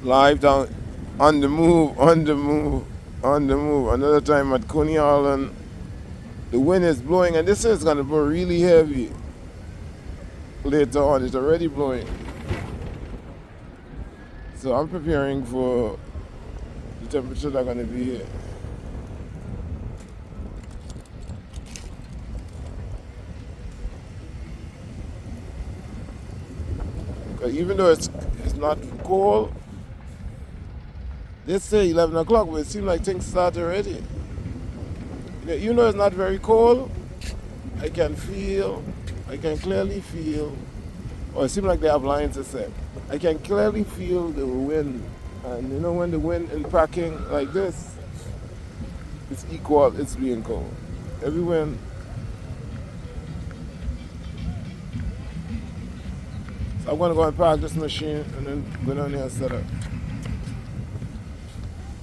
Live down, on the move, on the move, on the move. Another time at Coney Island, the wind is blowing, and this is going to blow really heavy later on. It's already blowing. So I'm preparing for the temperature that's going to be here. Even though it's not cold, they say 11 o'clock, but it seems like things start already. You know, it's not very cold. I can clearly feel, or it seems like they have lines to say. I can clearly feel the wind. And you know, when the wind is packing like this, it's equal, it's being cold. Every wind. So I'm going to go and park this machine and then go down here and set up.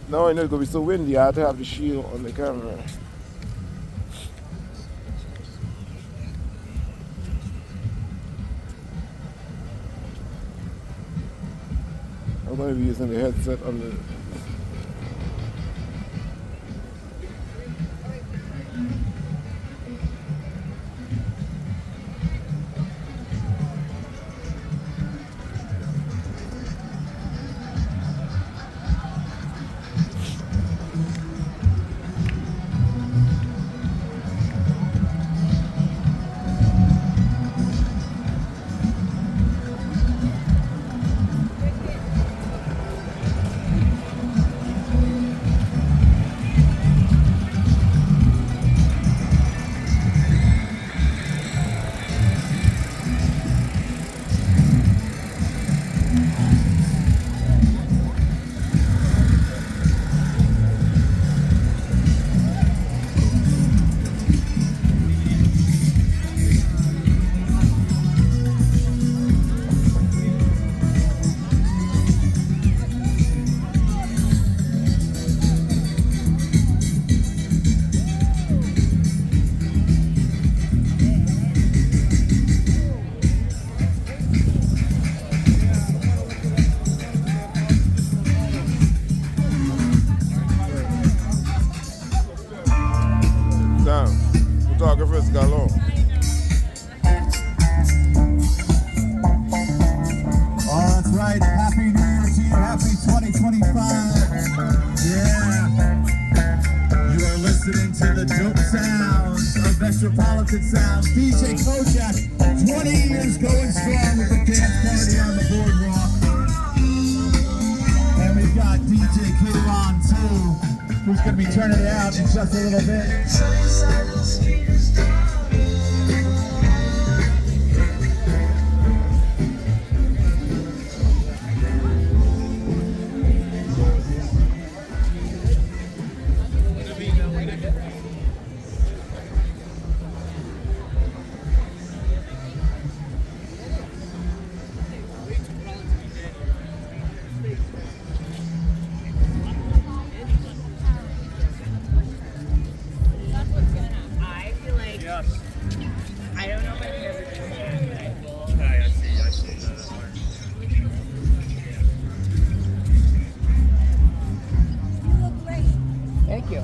Now I know it's going to be so windy, I have to have the shield on the camera. I'm going to be using the headset on the... Photographer's galore. Oh, that's right. Happy New Year to you. Happy 2025. Yeah. You are listening to the dope sounds of Metropolitan Sounds. DJ Kojak, 20 years going strong with the dance party on the boardwalk. And we've got DJ Kidron too, who's going to be turning it out in just a little bit. I don't know if I've ever I see. You look great. Thank you.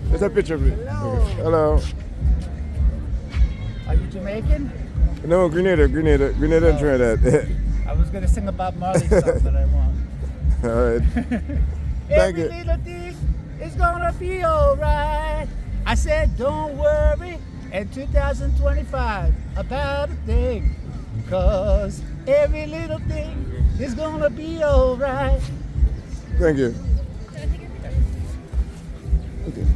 There's a picture of me. Hello. Hello. Are you Jamaican? No, Grenada and Trinidad. I was going to sing a Bob Marley song, but I won't. All right. Thank Every you. little thing is going to be all right. I said, don't worry in 2025 about a thing. Cause every little thing is going to be all right. Thank you. Okay.